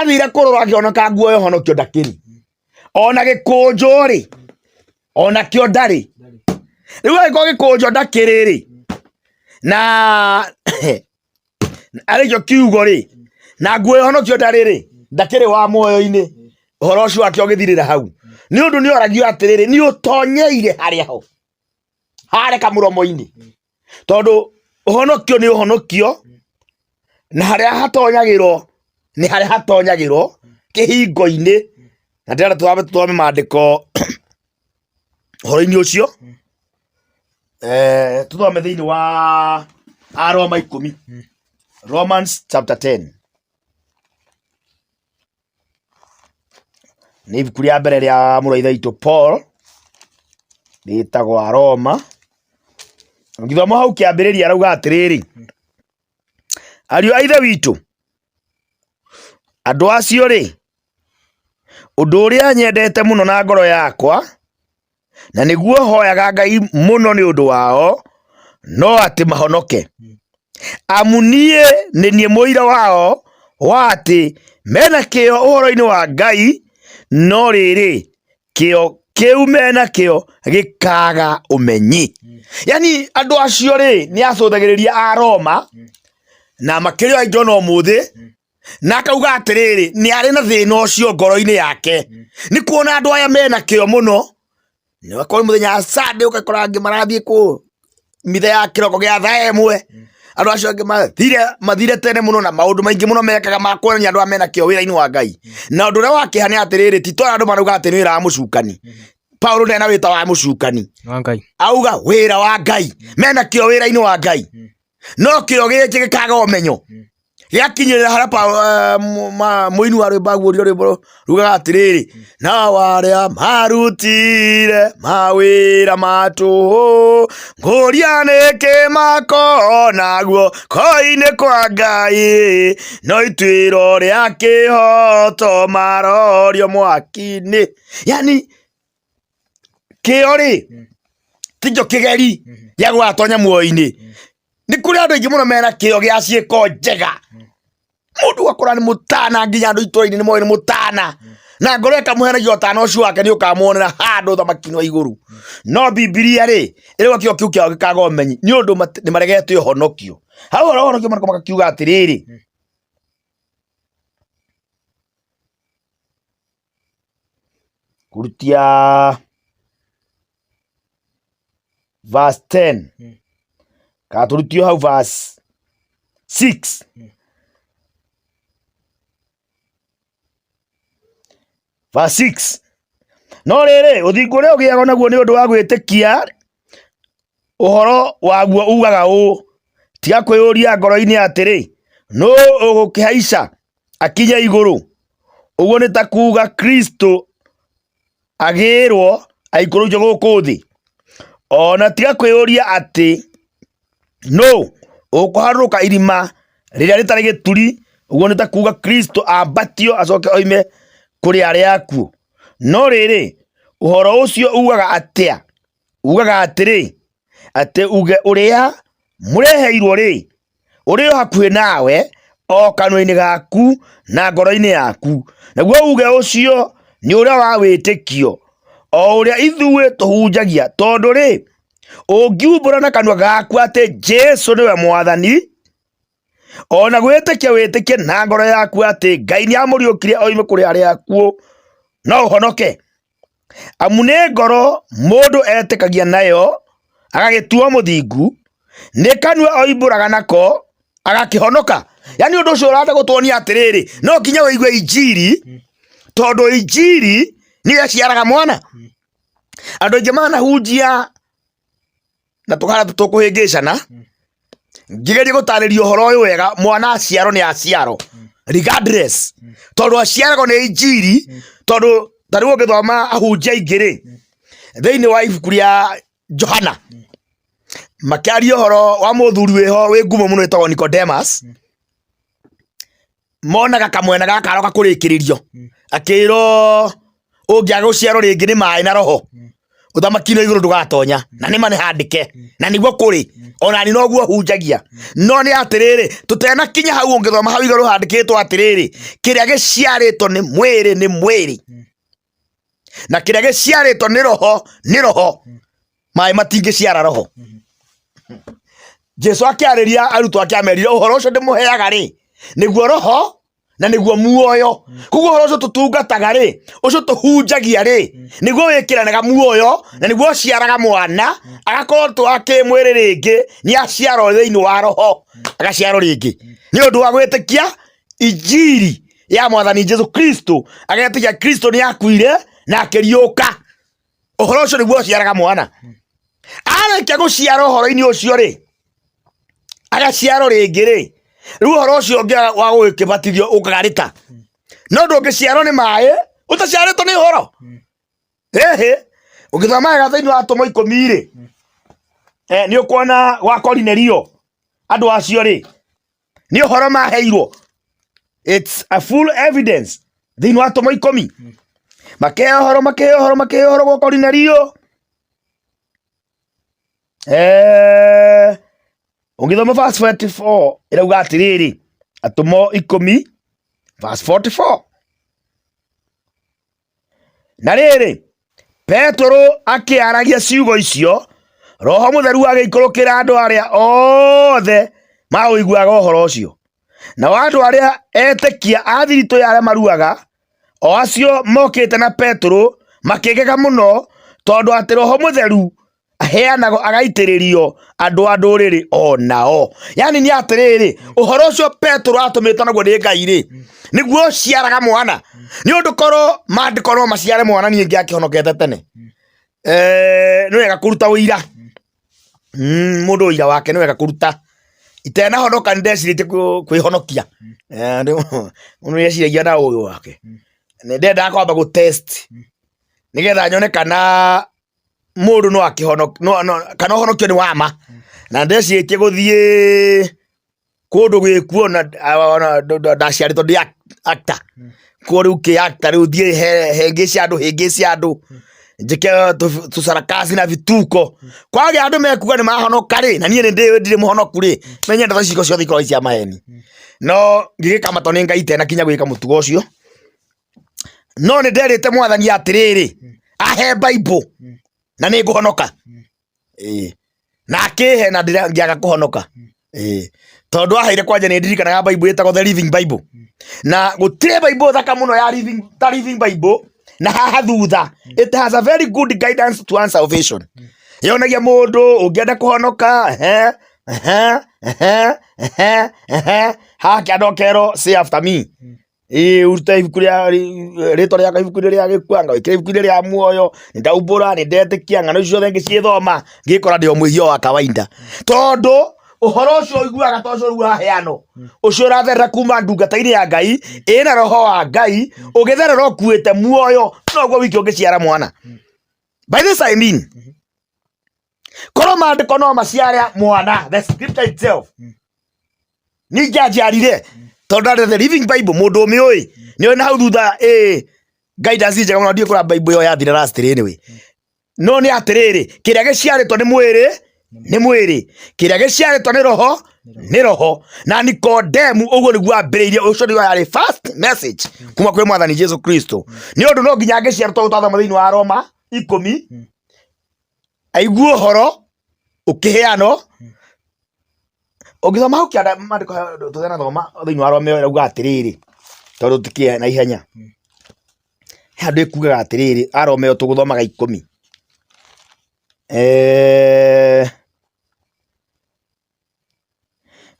athire kurora akĩoneka nguo honokio ndakĩrĩ ona gĩkũnjũ rĩ ona kĩo ndarĩ rĩu agĩkorwo gĩkũnjũ ndakĩrĩ rĩ na arĩkĩo kiugo rĩ na nguo honokio ndarĩ rĩ ndakĩrĩ wa muoyo-inĩ ũhoro ũcio wake ũgĩthirĩra hau nĩ ũndũ nĩ oragio atĩrĩrĩ nĩ ũtonyeire harĩa ho hareka mũromo-inĩ tondũ ũhonokio nĩ ũhonokio na harĩa hatonyagĩrwo nĩ harĩa hatonyagĩrwo kĩhingo-inĩ na ndĩrenda tũthome maandĩko ũhoro-inĩ ũcio tũthome thĩinĩ wa Aroma 10 Romans chapter 10 nĩ ibuku rĩa mbere rĩa mũrũ ithe witũ Paul rĩtagwo Aroma ngĩthoma hau kĩambĩrĩria arauga atĩrĩrĩ ariũ a ithe witũ andũ acio rĩ ũndũ ũrĩa nyendete mũno na ngoro yakwa na nĩguo hoyaga Ngai mũno nĩ ũndũ wao no atĩ mahonoke amu niĩ nĩ niĩ mũira wao wa atĩ mena kĩo ũhoro-inĩ wa Ngai no rĩrĩ kĩo kĩu mena kĩo gĩkaga ũmenyi yani andũ acio rĩ nĩ acũthagĩrĩria a Roma na makĩrĩ aingĩ ona ũmũthĩ na akauga atĩrĩrĩ nĩ arĩ na thĩna ũcio ngoro-inĩ yake nĩ kuona andũ aya mena kĩo mũno nĩ wakorwo mũthenya wa Sunday ũgakora angĩ marathiĩ kũ mithe ya kĩroko gĩa thaa ĩmwe andũ acio angĩ mathire tene mũno na maũndũ maingĩ mũno mekaga ma kuonania andũ mena kĩo wĩra-inĩ wa Ngai na ũndũ ũrĩa wakĩha nĩ atĩrĩrĩ ti twa andũ marauga atĩ nĩ wĩra wa mũcukani Paulo ndena wĩta wa mũcukani auga wĩra wa Ngai mena kĩo wĩra-inĩ wa Ngai no kĩo gĩkĩ gĩkaga ũmenyo gĩakinyĩrĩra harĩa mũini wa rwĩmbo aguũrire rwĩmbo rugaga atĩrĩrĩ na arĩa marutire mawĩra matũhũ ngũria nĩkĩ makona guoko-inĩ kwa Ngai no ituĩro rĩa kĩhoto marorio mwaki-inĩ yani kĩo rĩ tikĩo kĩgeri gĩa gwatonya muoyo-inĩ nĩ kũrĩ andũ aingĩ mũno mena kĩo gĩa ciĩko njega mũndũ wakora nĩ mũtana nginya andũ itũra-inĩ nĩ moĩ nĩ mũtana na ngoro ĩkamũhenagia ũtana ũcio wake nĩ ũkamuonera handũ ũthamaki-inĩ wa igũrũ no Bibilia rĩ ĩrauga kĩo kĩu kĩao gĩkaga ũmenyi nĩ ũndũ nĩ maregete ũhonokio hau ũhoro ũhonokio makakiuga atĩrĩrĩ kurutia verse 10 katurutio hau verse 6 verse 6 no rĩrĩ ũthingu ũrĩa ũgĩaga naguo nĩ ũndũ wa gwĩtĩkia ũhoro waguo ugaga ũũ tiga kwĩyũria ngoro-inĩ atĩrĩ no ũgũkĩhaica akinye igũrũ ũguo nĩ ta kuuga Kristo agĩrwo aikũrũkio gũkũ thĩ ona tiga kwĩyũria atĩ no ũkũharũrũka irima rĩrĩa rĩtarĩ gĩturi ũguo nĩ ta kuuga Kristo ambatio acoke oime kũrĩ arĩa akuũ no rĩrĩ ũhoro ũcio ugaga atĩa ugaga atĩrĩ atĩ uge ũrĩa mũreheirwo rĩ ũrĩ o hakuhĩ nawe o kanua-inĩ gaku na ngoro-inĩ yaku naguo uge ũcio nĩ ũrĩa wa wĩtĩkio o ũrĩa ithuĩ tũhunjagia tondũ rĩ ũngiumbũra na kanua gaku atĩ Jesũ nĩwe mwathani ona gwĩtĩkia wĩtĩkie na ngoro yaku atĩ Ngai nĩ amũriũkirie oime kũrĩ arĩa akuũ no ũhonoke amu nĩ ngoro mũndũ etĩkagia nayo agagĩtuo mũthingu nĩ kanua oimbũraga nako agakĩhonoka yani ũndũ ũcio ũrata gũtuonia atĩrĩrĩ no nginya wĩigue injiri tondũ injiri nĩ yaciaraga mwana andũ aingĩ manahunjia na tũkahana tũkũhĩngĩcana ngĩgeria gũtarĩria ũhoro ũyũ wega mwana aciaro nĩ aciaro regardless tondũ aciaragwo nĩ injiri tondũ tarĩu ũngĩthoma ahunjia aingĩ rĩ thĩinĩ wa ibuku rĩa Johana makĩaria ũhoro wa mũthuri wĩho wĩ ngumo mũno wĩtagwo Nicodemus monaga kamwena gaka aroka kũrĩkĩrĩrio akĩrwo ũngĩaga gũciarwo rĩngĩ nĩ maĩ na roho uthamaki no iguru ndugatonya na nima ni handike na niguo kuri ona ni noguo hunjagia no ni atiriri tutena kinya hau ungithoma hau iguru handikitwo atiriri kiria giciaritwo ni mwiri na kiria giciaritwo ni roho mai matingiciara roho. Jesu akiariria arutwo akiamerire uhoro ucio ndimuheaga ri niguo roho na niguo muoyo. Kuguo uhoro ucio tutungataga ri ucio tuhunjagia ri niguo wikiranaga muoyo na niguo ciaraga mwana agakorwo twake mwiri ringi ni aciaro thiini wa roho agaciaro ringi ni undu wa gwitikia injiri ya mwathani Jesu Kristo agetikia Kristo ni akuire na akiriuka. Uhoro ucio niguo ciaraga mwana areke guciara uhoro-ini ucio ri agaciaro ringi ri riu uhoro ucio ungi wa gukibatithio ukagarita no ndungiciarwo ni mai utaciaritwo ni uhoro. Ungithoma wega thiini wa Atomo 10 ri ni ukuona gwa Kornelio andu acio ri ni uhoro maheirwo. It's a full evidence thiini wa Atomo 10 makehoro gwa Kornelio. Ungithoma verse 44 irauga atiriri Atomo 10 verse 44 na riri Petro akiaragia ciugo icio Roho Mutheru agiikurukira andu aria othe mauiguaga uhoro ucio na andu aria etikia a thirito ya aria maruaga o acio mokite na Petro makigega muno tondu ati Roho Mutheru aheanago agaitiririo andu a nduriri onao. Yani ni atiriri uhoro ucio Petro atumite naguo ni Ngai ri niguo ciaraga mwana ni undu korwo mandiko no maciare mwana ni ngiakihonokete tene. Ni wega kuruta uira mundu uira wake ni wega kuruta itena honoka ndecirite kwihonokia mundu yeciragia na uyu wake ni ndenda kwamba gu test nigetha nyone kana mundu no akihonoka kana honokio ni wama na ndecirite guthie kundu gwikuo na ndaciaritwo ndi actor ko riu ki actor riu thie hengi cia andu njike tusarakasi na vituko kwage andu mekuga ni mahonoka ri na nie ndiri muhonoku ri menye nda ciko ciothe ikoro cia maheni no ngigikamato ni Ngai tena kinya gwika mutugo ucio no ni nderite mwathani atiriri ahe Bible na ni nguhonoka na akihe na ngiaga kuhonoka tondu aheire kwanja ni ndirikanaga Bible itagwo The Living Bible na gutire Bible thaka muno ya living Bible na haha thutha it has a very good guidance to answer salvation. Yonagia mundu ungienda kuhonoka ha kiandokero say after me urute ibuku ria rito ria ibuku ria gikuanga wikire ibuku ria muoyo ndaumbura ni ndetikia ngano ciothe ngicithoma ngikora ndio mwihio wa kawaida tondu uhoro ucio iguaga tocio ru aheano ucio ratherera kuma ndungata-ini ya Ngai ina roho wa Ngai ugitherera ukuite muoyo noguo wiki ungiciara mwana. By this I mean korwo mandiko no maciare mwana the scripture itself ni ngianjiarire tondu The Living Bible mundu umiui ni ona hau thutha guidance njega muno ndie kura Bible yo yathire last anyway no ni atiriri kiria giciaritwo ni mwiri kiria giciaritwo ni roho na Nikodemu uguo niguo ambiriirie ucio niguo yari first message kuma kwi mwathani Jesu Kristo ni undu no nginya giciaritwo gutathoma thiini wa Roma 10 aiguo horo ukiheano ugithoma hau kianda mandiko tuthena thoma thiini wa Roma irauga atiriri tondu tikie na ihenya handu ikugaga atiriri Aroma tuguthomaga 10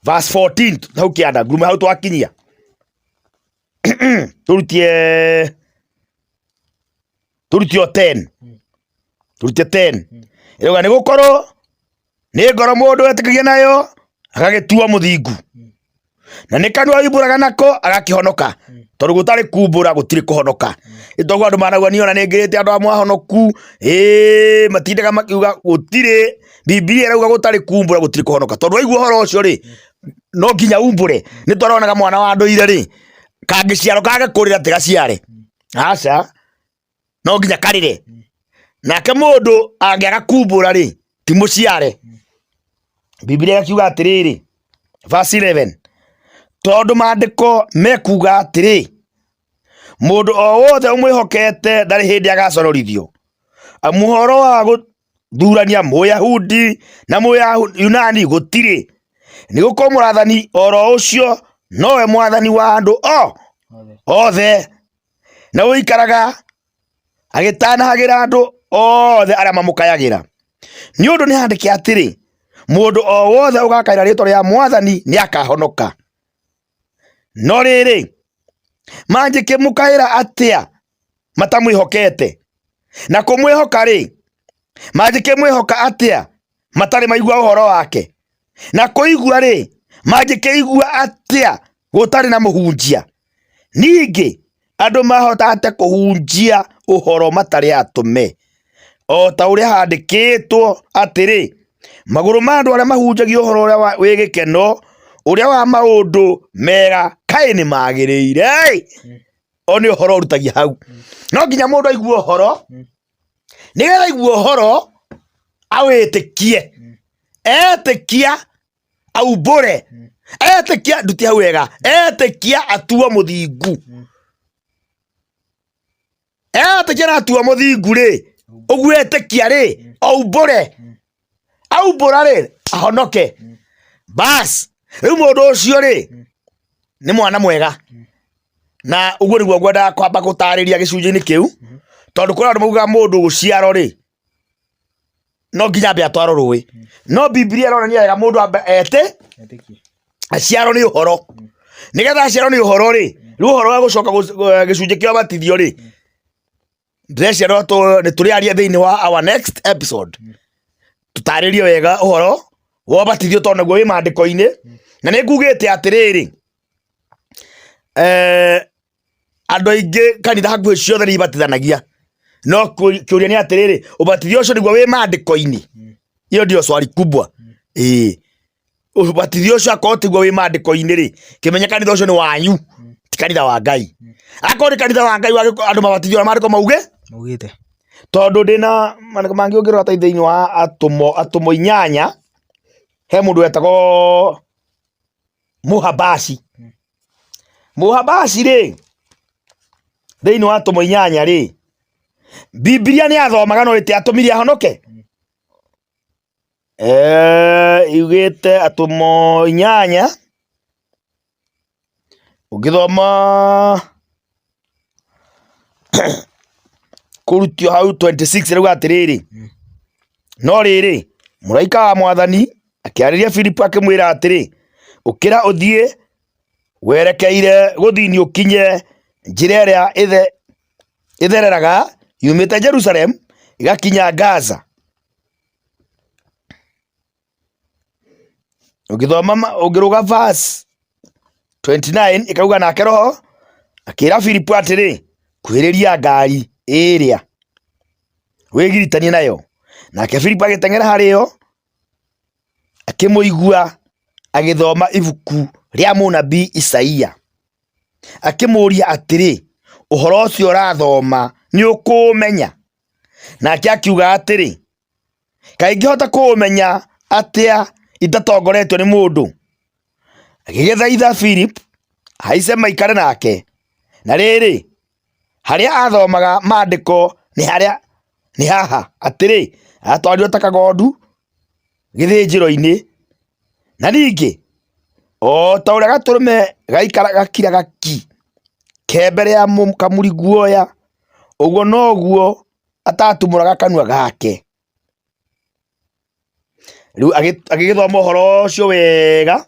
verse 14 hau kianda nguma hau twakinyia turutie 10 irauga ni gukorwo ni ngoro mundu etikagia nayo agagitua muthingu na ni kanua imburaga nako agakihonoka tondu gutari kumbura gutiri kuhonoka itoguo andu managua niona ni ngirite andu amwe ahonoku matindaga makiuga gutiri Biblia irauga gutari kumbura gutiri kuhonoka tondu waigua horo ucio ri no nginya umbure ni twaronaga mwana wa ndoire ri kangiciaro kage kurira tigaciare aca no nginya karire nake mundu angiaga kumbura ri ti muciare. Biblia yakiuga atiriri verse 11 tondu maandiko mekuga atiri mundu o wothe umwihokete ndari hindi agaconorithio muhoro wa guthurania Muyahudi na Muyunani gutiri ni gukorwo murathani oro ucio nowe mwathani wa andu othe na uikaraga agitanahagira andu othe aria mamukayagira ni undu ni handike atiri mundu o wothe ugakaira ritwa ria mwathani ni akahonoka. No riri manjike mukaira atia matamwihokete na kumwihoka ri manjike mwihoka atia matari maigua uhoro wake na kuigua ri manjike igua atia gutari na muhunjia. Ningi andu mahota ate kuhunjia uhoro matari atume o ta uria handikitwo atiri maguru ma andu aria mahunjagia uhoro uria wi gikeno uria wa maundu mega kai ni magiriire oni uhoro urutagia hau. No nginya mundu aigue uhoro nigetha aigue uhoro awitikie etikia aumbure etikia nduti hau wega etikia atua muthingu etikia na atua muthingu ri uguo etikia ri aumbure aumbura ri ahonoke bas. Riu mundu ucio ri ni mwana mwega na uguo niguo ngwenda kwamba gutariria gicunjini kiu tondu kuri andu mauga mundu guciaro ri no nginya ambe atwaro rui no Biblia ironania wega mundu ambe aciaro ni uhoro nigetha aciaro ni uhoro ri riu uhoro wa gucoka gicunji kia batithio ri ndeciarwo ni turiaria thiini wa our next episode tutaririe wega uhoro wa batithio tondu naguo wi maandiko-ini na ningugite atiriri andu aingi kanitha hakuhi ciothe ni ibatithanagia no kiuria ni atiriri ubatithio ucio niguo wi maandiko-ini. Iyo ndio swali kubwa ubatithio ucio akorwo tiguo wi maandiko-ini ri kimenya kanitha ucio ni wanyu ti kanitha wa Ngai. Akorwo ni kanitha wa Ngai andu mabatithio na maandiko maugite tondu ndina maandiko mangi ungirora ta thiini wa atumo 8 he mundu wetagwo Muhabasi ri thiini wa atumo 8 ri Biblia ni athomaga no iti atumirie ahonoke igite atumo 8 ugithoma kurutio hau 26 riu atiriri no riri muraika wa mwathani akiariria Filipu akimwira atiri ukira uthie werekeire guthini ukinye njira iria ithereraga yumite Jerusalem igakinya Gaza. Ugithoma ugiruga verse 29 ikauga nake roho akira Filipu atiri kuhiriria ngari iria wigiritanie nayo nake Filipu agiteng'era hario akimuigua agithoma ibuku ria munabii Isaia akimuria atiri uhoro ucio urathoma ni ukumenya nake akiuga atiri kaingi hota kumenya atia itatongoretio ni mundu agigithaitha Filipu haice maikare nake na riri haria athomaga maandiko ni haha atiri atwarirwo ta kagondu githinjiro-ini na ningi o ta uria gaturume gaikara gakira gaki ke mbere ya kamuri guoya uguo noguo atatumuraga kanua gake. Riu agigithoma uhoro ucio wega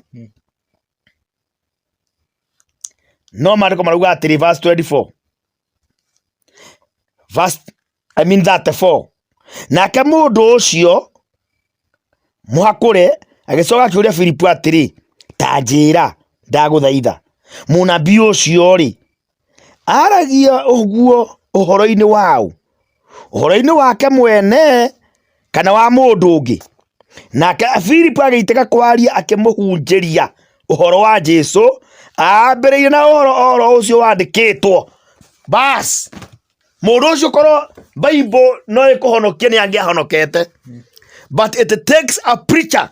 no maandiko marauga atiri verse 24 34 nake mundu ucio muhakure agicoka akiuria Filipu atiri ta njira ndaguthaitha munabii ucio ri aragia uguo uhoro-ini wau uhoro-ini wake mwene kana wa mundu ungi. Nake Filipu agiteka kwaria akimuhunjiria uhoro wa Jesu ambiriire na uhoro ucio wandikitwo bas Mũndũ ũcio korwo Bible no ĩkũhonokie nĩ angĩahonokete. But it takes a preacher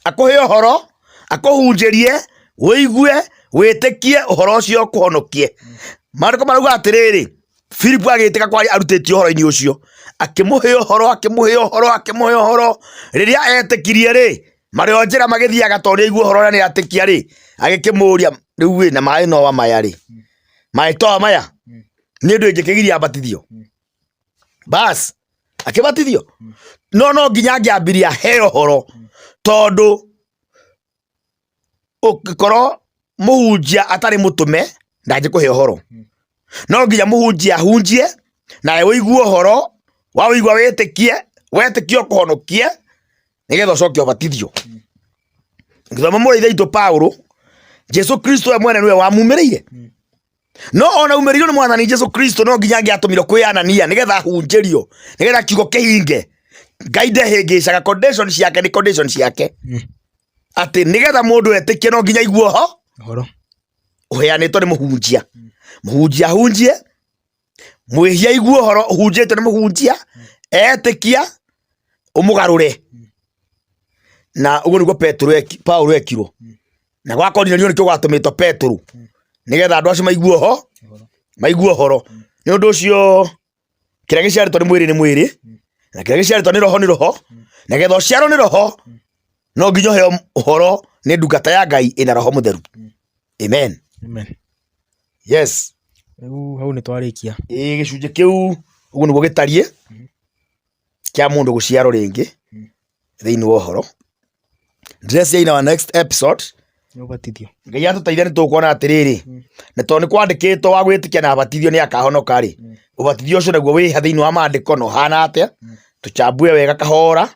akũhe ũhoro, akũhunjĩrie, wĩigue, wĩtĩkie ũhoro ũcio ũkũhonokie. Maandĩko marauga atĩrĩrĩ, Philip agĩtĩka kwaria arutĩtio ũhoro-inĩ ũcio, akĩmũhe ũhoro. Rĩrĩa etĩkirie rĩ, marĩ o njĩra magĩthiaga tondũ nĩaigua ũhoro ũrĩa nĩatĩkia rĩ, agĩkĩmũria rĩu wĩ na maĩ noa maya rĩ, maĩ toa maya nĩ ũndũ ingĩkĩgiria abatithio. Bas akĩbatithio. No nginya angĩambirie aheo ũhoro, tondũ ũngĩkorwo mũhunjia atarĩ mũtũme ndangĩkũhe ũhoro. No nginya mũhunjia ahunjie, nawe wĩigue ũhoro, wawĩigua wĩtĩkie ũkũhonokie, nĩgetha ũcoke ũbatithio. Ngĩthoma mũrĩithi witũ Paũlũ, Jesu Kristo we mwene nĩwe wamumĩrĩire. No ona umĩrĩirio nĩ Mwathani Jesu Kristo no nginya angĩatũmirwo kwĩ Anania nĩgetha ahunjĩrio, nĩgetha kiugo kĩhinge. Ngai ndehĩngĩcaga, condition ciake nĩ condition ciake. Atĩ nĩgetha mũndũ etĩkie no nginya aigue ũhoro ũheanĩtwo nĩ mũhunjia. Mũhunjia ahunjie, mwĩhia aigue ũhoro ũhunjĩtwo nĩ mũhunjia, etĩkia ũmũgarũre. Na ũguo nĩguo Paũlũ ekirwo. Na gwa Korinelio nĩkĩo gwatũmĩtwo Petro, nĩgetha andũ acio maigue ũhoro. Nĩ ũndũ ũcio kĩrĩa gĩciarĩtwo nĩ mwĩrĩ nĩ mwĩrĩ, na kĩrĩa gĩciarĩtwo nĩ roho nĩ roho, nĩgetha ũciarwo nĩ roho no nginya ũheo ũhoro nĩ ndungata ya Ngai ĩna roho mũtheru. Amen. Yes. Hau nĩ twarĩkia. Gĩcunjĩ kĩu ũguo nĩguo gĩtariĩ kĩa mũndũ gũciarwo rĩngĩ thĩinĩ wa ũhoro. Ndĩreciria in our next episode Ngai atũteithia nĩ tũkuona atĩrĩrĩ, na tondũ nĩ kwandĩkĩtwo wa gwĩtĩkia na abatithio nĩ akahonoka rĩ, ũbatithio ũcio naguo wĩha thĩinĩ wa maandĩko na ũhana atĩa, tũchambue wega kahora